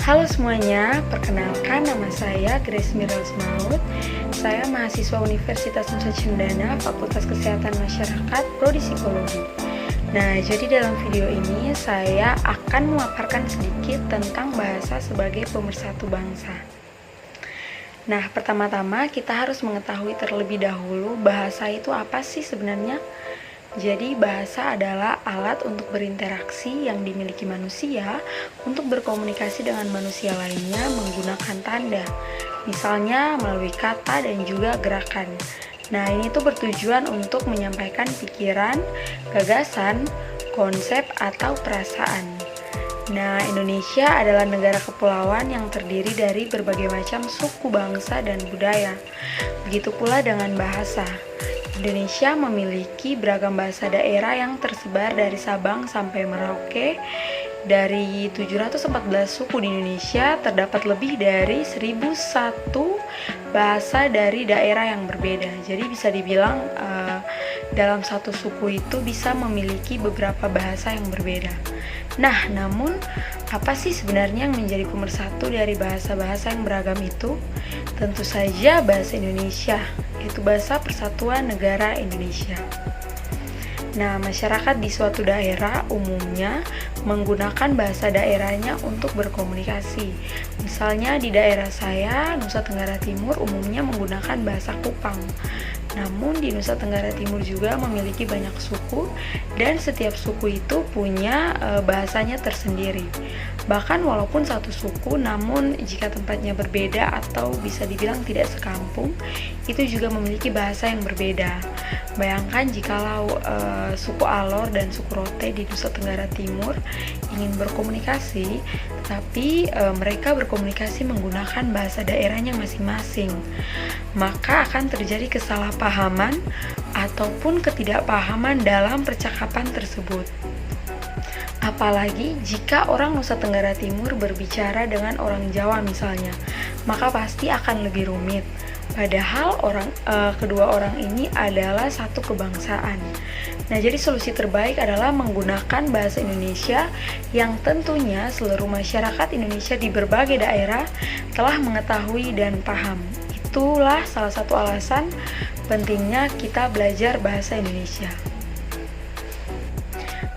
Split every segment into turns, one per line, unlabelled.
Halo semuanya, perkenalkan nama saya Grace Mirals Maut. Saya mahasiswa Universitas Nusa Cendana, Fakultas Kesehatan Masyarakat, Prodi Psikologi. Nah, jadi dalam video ini saya akan memaparkan sedikit tentang bahasa sebagai pemersatu bangsa. Nah, pertama-tama kita harus mengetahui terlebih dahulu bahasa itu apa sih sebenarnya. Jadi bahasa adalah alat untuk berinteraksi yang dimiliki manusia untuk berkomunikasi dengan manusia lainnya menggunakan tanda, misalnya melalui kata dan juga gerakan. Nah, ini tuh bertujuan untuk menyampaikan pikiran, gagasan, konsep, atau perasaan. Nah, Indonesia adalah negara kepulauan yang terdiri dari berbagai macam suku, bangsa, dan budaya. Begitu pula dengan bahasa. Indonesia memiliki beragam bahasa daerah yang tersebar dari Sabang sampai Merauke. Dari 714 suku di Indonesia, terdapat lebih dari 1001 bahasa dari daerah yang berbeda. Jadi bisa dibilang dalam satu suku itu bisa memiliki beberapa bahasa yang berbeda. Nah, namun apa sih sebenarnya yang menjadi pemersatu dari bahasa-bahasa yang beragam itu? Tentu saja bahasa Indonesia, yaitu bahasa persatuan negara Indonesia. Nah, masyarakat di suatu daerah umumnya menggunakan bahasa daerahnya untuk berkomunikasi. Misalnya di daerah saya, Nusa Tenggara Timur, umumnya menggunakan bahasa Kupang. Namun di Nusa Tenggara Timur juga memiliki banyak suku dan setiap suku itu punya bahasanya tersendiri. Bahkan walaupun satu suku, namun jika tempatnya berbeda atau bisa dibilang tidak sekampung, itu juga memiliki bahasa yang berbeda. Bayangkan jikalau suku Alor dan suku Rote di Nusa Tenggara Timur ingin berkomunikasi, tetapi mereka berkomunikasi menggunakan bahasa daerahnya masing-masing, maka akan terjadi kesalahpahaman ataupun ketidakpahaman dalam percakapan tersebut. Apalagi jika orang Nusa Tenggara Timur berbicara dengan orang Jawa misalnya, maka pasti akan lebih rumit. Padahal kedua orang ini adalah satu kebangsaan. Nah, jadi solusi terbaik adalah menggunakan bahasa Indonesia yang tentunya seluruh masyarakat Indonesia di berbagai daerah telah mengetahui dan paham. Itulah salah satu alasan pentingnya kita belajar bahasa Indonesia.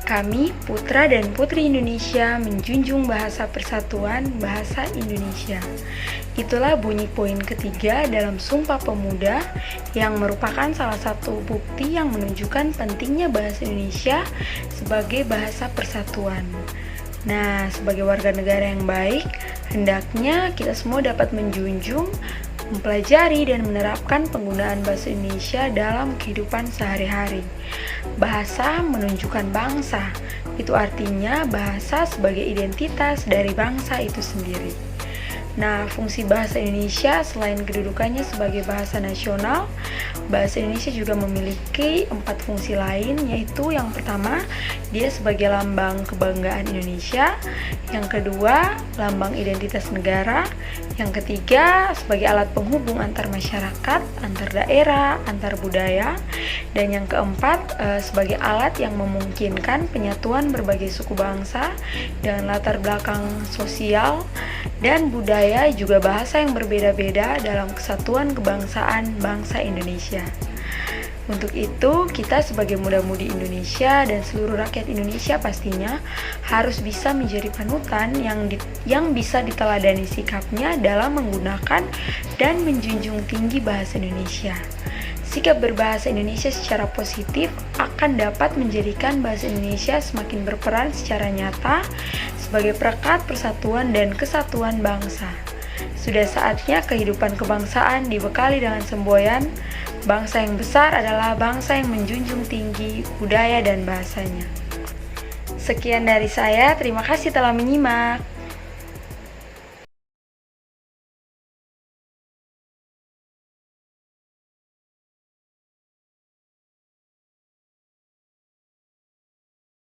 Kami, putra dan putri Indonesia, menjunjung bahasa persatuan bahasa Indonesia. Itulah bunyi poin ketiga dalam Sumpah Pemuda yang merupakan salah satu bukti yang menunjukkan pentingnya bahasa Indonesia sebagai bahasa persatuan. Nah, sebagai warga negara yang baik, hendaknya kita semua dapat menjunjung, mempelajari dan menerapkan penggunaan bahasa Indonesia dalam kehidupan sehari-hari. Bahasa menunjukkan bangsa, itu artinya bahasa sebagai identitas dari bangsa itu sendiri. Nah, fungsi bahasa Indonesia selain kedudukannya sebagai bahasa nasional, bahasa Indonesia juga memiliki 4 fungsi lain, yaitu yang pertama, dia sebagai lambang kebanggaan Indonesia, yang kedua, lambang identitas negara, yang ketiga, sebagai alat penghubung antar masyarakat, antar daerah, antar budaya, dan yang keempat, sebagai alat yang memungkinkan penyatuan berbagai suku bangsa dengan latar belakang sosial dan budaya juga bahasa yang berbeda-beda dalam kesatuan kebangsaan bangsa Indonesia. Untuk itu, kita sebagai muda-mudi Indonesia dan seluruh rakyat Indonesia pastinya harus bisa menjadi panutan yang bisa diteladani sikapnya dalam menggunakan dan menjunjung tinggi bahasa Indonesia. Sikap berbahasa Indonesia secara positif akan dapat menjadikan bahasa Indonesia semakin berperan secara nyata sebagai perekat persatuan dan kesatuan bangsa. Sudah saatnya kehidupan kebangsaan dibekali dengan semboyan, bangsa yang besar adalah bangsa yang menjunjung tinggi budaya dan bahasanya. Sekian dari saya, terima kasih telah menyimak.